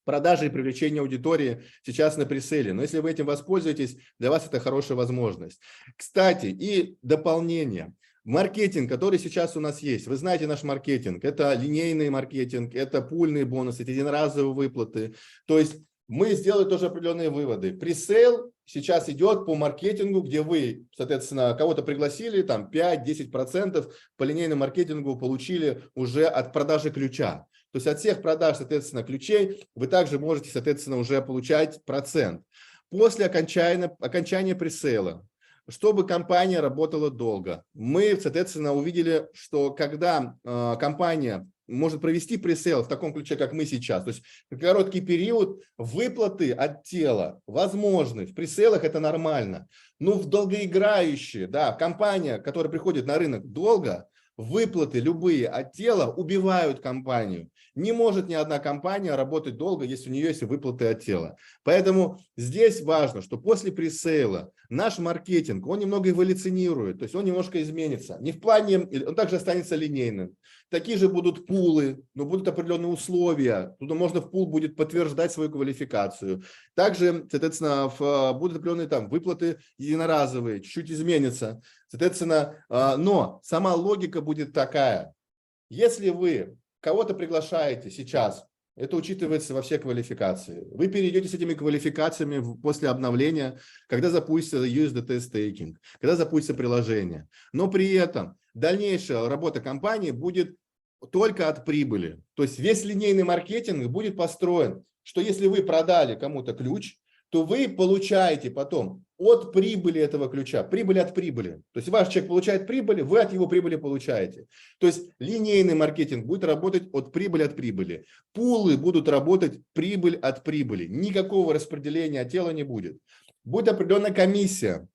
продажей и привлечением аудитории сейчас на пресейле. Но если вы этим воспользуетесь, для вас это хорошая возможность. Кстати, и дополнение. Маркетинг, который сейчас у нас есть, вы знаете наш маркетинг, это линейный маркетинг, это пульные бонусы, это единоразовые выплаты. То есть мы сделали тоже определенные выводы. Пресейл сейчас идет по маркетингу, где вы, соответственно, кого-то пригласили, там 5-10% по линейному маркетингу получили уже от продажи ключа. То есть от всех продаж, соответственно, ключей вы также можете, соответственно, уже получать процент. После окончания пресейла, чтобы компания работала долго, мы, соответственно, увидели, что когда компания может провести пресейл в таком ключе, как мы сейчас, то есть в короткий период выплаты от тела возможны, в пресейлах это нормально, но в долгоиграющие, да, компания, которая приходит на рынок долго, выплаты любые от тела убивают компанию. Не может ни одна компания работать долго, если у нее есть выплаты от тела. Поэтому здесь важно, что после пресейла наш маркетинг, он немного эволюционирует, то есть он немножко изменится. Не в плане, он также останется линейным. Такие же будут пулы, но будут определенные условия. Туда можно в пул будет подтверждать свою квалификацию. Также, соответственно, будут определенные там выплаты единоразовые, чуть-чуть изменятся. Соответственно, но сама логика будет такая. Если вы кого-то приглашаете сейчас, это учитывается во все квалификации. Вы перейдете с этими квалификациями после обновления, когда запустится USDT стейкинг, когда запустится приложение. Но при этом дальнейшая работа компании будет только от прибыли. То есть весь линейный маркетинг будет построен, что если вы продали кому-то ключ, то вы получаете потом от прибыли этого ключа, прибыль от прибыли. То есть ваш человек получает прибыль, вы от его прибыли получаете. То есть линейный маркетинг будет работать от прибыли от прибыли. Пулы будут работать прибыль от прибыли. Никакого распределения тела не будет. Будет определенная комиссия.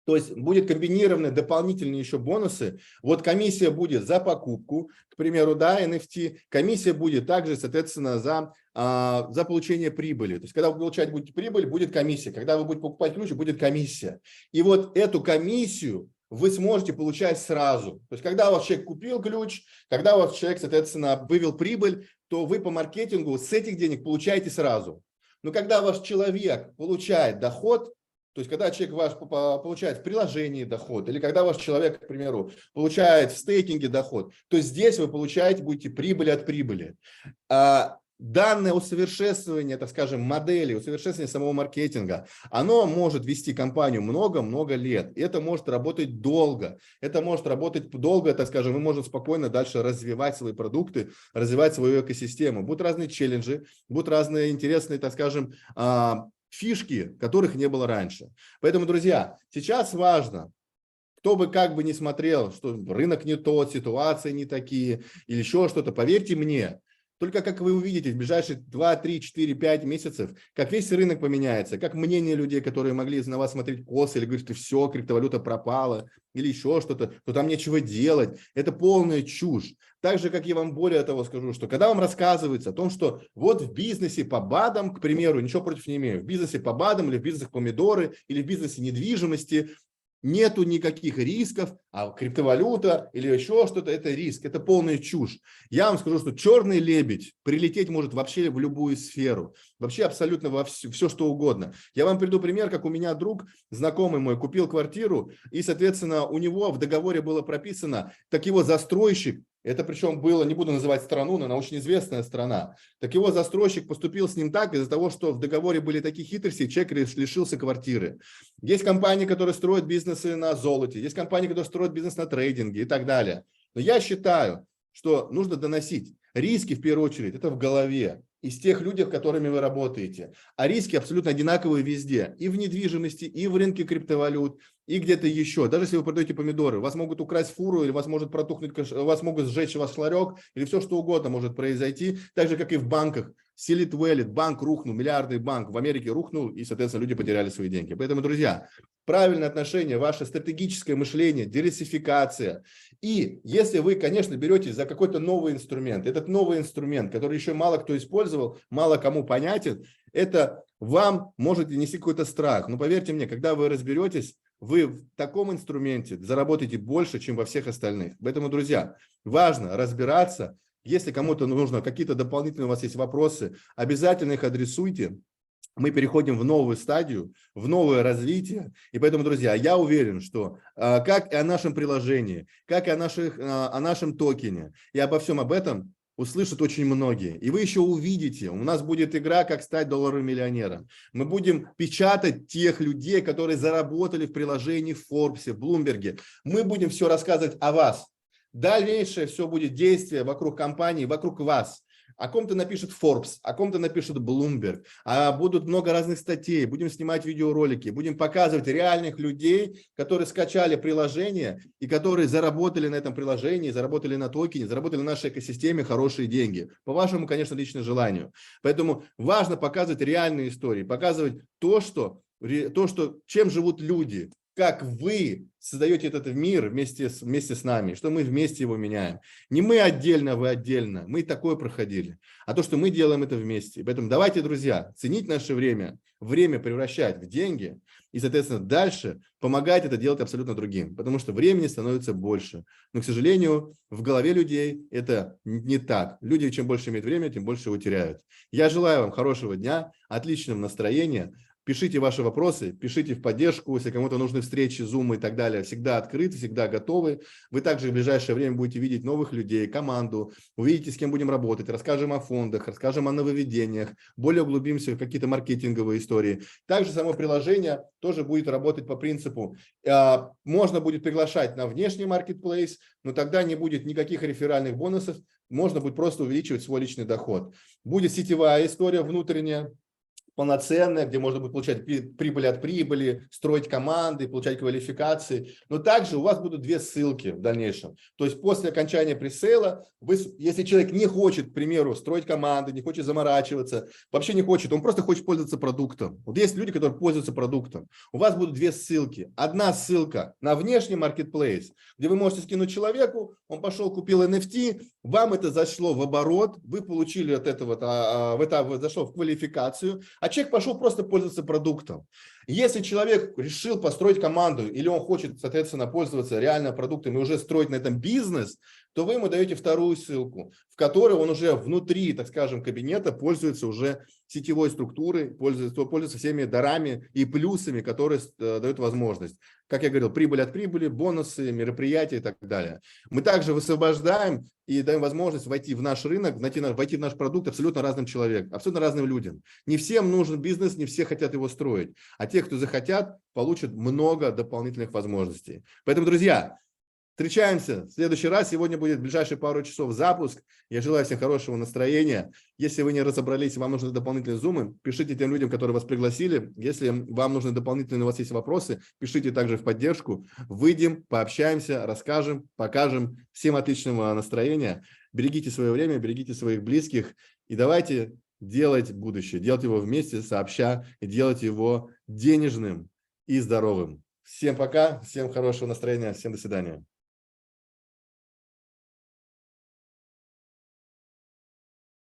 То есть будет комбинированы дополнительные еще бонусы. Вот комиссия будет за покупку, к примеру, да, NFT. Комиссия будет также, соответственно, за получение прибыли. То есть когда вы получать будете прибыль, будет комиссия. Когда вы будете покупать ключ, будет комиссия. И вот эту комиссию вы сможете получать сразу. То есть когда у вас человек купил ключ, когда у вас человек, соответственно, вывел прибыль, то вы по маркетингу с этих денег получаете сразу. Но когда ваш человек получает доход, то есть, когда человек ваш получает в приложении доход, или когда ваш человек, к примеру, получает в стейкинге доход, то здесь вы получаете, будете прибыль от прибыли. Данное усовершенствование, так скажем, модели, усовершенствование самого маркетинга, оно может вести компанию много-много лет. И это может работать долго. Это может работать долго, так скажем, мы можем спокойно дальше развивать свои продукты, развивать свою экосистему. Будут разные челленджи, будут разные интересные, так скажем, фишки, которых не было раньше. Поэтому, друзья, сейчас важно, кто бы как бы ни смотрел, что рынок не тот, ситуации не такие или еще что-то, поверьте мне, только как вы увидите в ближайшие 2, 3, 4, 5 месяцев, как весь рынок поменяется, как мнение людей, которые могли на вас смотреть косо или говорить, что все, криптовалюта пропала или еще что-то, то там нечего делать. Это полная чушь. Так же, как я вам более того скажу, что когда вам рассказывается о том, что вот в бизнесе по БАДам, к примеру, ничего против не имею, в бизнесе по БАДам или в бизнесе помидоры или в бизнесе недвижимости, нету никаких рисков, а криптовалюта или еще что-то – это риск, это полная чушь. Я вам скажу, что черный лебедь прилететь может вообще в любую сферу, вообще абсолютно во все, что угодно. Я вам приведу пример, как у меня друг, знакомый мой, купил квартиру, и, соответственно, у него в договоре было прописано, так его застройщик, это причем было, не буду называть страну, но она очень известная страна. Так его застройщик поступил с ним так из-за того, что в договоре были такие хитрости, человек лишился квартиры. Есть компании, которые строят бизнесы на золоте, есть компании, которые строят бизнес на трейдинге и так далее. Но я считаю, что нужно доносить риски, в первую очередь, это в голове, из тех людей, с которыми вы работаете. А риски абсолютно одинаковые везде. И в недвижимости, и в рынке криптовалют, и где-то еще. Даже если вы продаете помидоры, вас могут украсть фуру, или вас может протухнуть, вас могут сжечь ваш ларек, или все что угодно может произойти. Так же, как и в банках. Силит Вэллит, банк рухнул, миллиардный банк в Америке рухнул, и, соответственно, люди потеряли свои деньги. Поэтому, друзья, правильное отношение, ваше стратегическое мышление, диверсификация. И если вы, конечно, берете за какой-то новый инструмент, этот новый инструмент, который еще мало кто использовал, мало кому понятен, это вам может нести какой-то страх. Но поверьте мне, когда вы разберетесь, вы в таком инструменте заработаете больше, чем во всех остальных. Поэтому, друзья, важно разбираться. Если кому-то нужно, какие-то дополнительные у вас есть вопросы, обязательно их адресуйте. Мы переходим в новую стадию, в новое развитие. И поэтому, друзья, я уверен, что как и о нашем приложении, как и о нашем токене, и обо всем об этом услышат очень многие. И вы еще увидите, у нас будет игра «Как стать долларовым миллионером». Мы будем печатать тех людей, которые заработали в приложении в Forbes, в Bloomberg. Мы будем все рассказывать о вас. Дальнейшее все будет действие вокруг компании, вокруг вас. О ком-то напишет Forbes, о ком-то напишет Bloomberg, будут много разных статей, будем снимать видеоролики, будем показывать реальных людей, которые скачали приложение и которые заработали на этом приложении, заработали на токене, заработали в нашей экосистеме хорошие деньги. По вашему, конечно, личному желанию. Поэтому важно показывать реальные истории, показывать чем живут люди. Как вы создаете этот мир вместе с нами, что мы вместе его меняем. Не мы отдельно, вы отдельно, мы такое проходили, а то, что мы делаем это вместе. Поэтому давайте, друзья, ценить наше время превращать в деньги и, соответственно, дальше помогать это делать абсолютно другим, потому что времени становится больше. Но, к сожалению, в голове людей это не так. Люди, чем больше имеют время, тем больше его теряют. Я желаю вам хорошего дня, отличного настроения. Пишите ваши вопросы, пишите в поддержку, если кому-то нужны встречи, Zoom и так далее. Всегда открыты, всегда готовы. Вы также в ближайшее время будете видеть новых людей, команду, увидите, с кем будем работать, расскажем о фондах, расскажем о нововведениях, более углубимся в какие-то маркетинговые истории. Также само приложение тоже будет работать по принципу, можно будет приглашать на внешний маркетплейс, но тогда не будет никаких реферальных бонусов, можно будет просто увеличивать свой личный доход. Будет сетевая история внутренняя, полноценная, где можно будет получать прибыль от прибыли, строить команды, получать квалификации. Но также у вас будут две ссылки в дальнейшем. То есть после окончания пресейла, если человек не хочет, к примеру, строить команды, не хочет заморачиваться, вообще не хочет, он просто хочет пользоваться продуктом. Вот есть люди, которые пользуются продуктом. У вас будут две ссылки. Одна ссылка на внешний маркетплейс, где вы можете скинуть человеку, он пошел, купил NFT, вам это зашло в оборот, вы получили от этого, зашло в квалификацию, а человек пошел просто пользоваться продуктом. Если человек решил построить команду или он хочет, соответственно, пользоваться реально продуктами и уже строить на этом бизнес, то вы ему даете вторую ссылку, в которой он уже внутри, так скажем, кабинета пользуется уже сетевой структурой, пользуется всеми дарами и плюсами, которые дают возможность. Как я говорил, прибыль от прибыли, бонусы, мероприятия и так далее. Мы также высвобождаем и даем возможность войти в наш рынок, войти в наш продукт абсолютно разным человеком, абсолютно разным людям. Не всем нужен бизнес, не все хотят его строить. А те, кто захотят, получат много дополнительных возможностей. Поэтому, друзья, встречаемся в следующий раз. Сегодня будет в ближайшие пару часов запуск. Я желаю всем хорошего настроения. Если вы не разобрались, вам нужны дополнительные зумы, пишите тем людям, которые вас пригласили. Если вам нужны дополнительные, у вас есть вопросы, пишите также в поддержку. Выйдем, пообщаемся, расскажем, покажем. Всем отличного настроения. Берегите свое время, берегите своих близких. И давайте делать будущее, делать его вместе, сообща, и делать его денежным и здоровым. Всем пока, всем хорошего настроения, всем до свидания.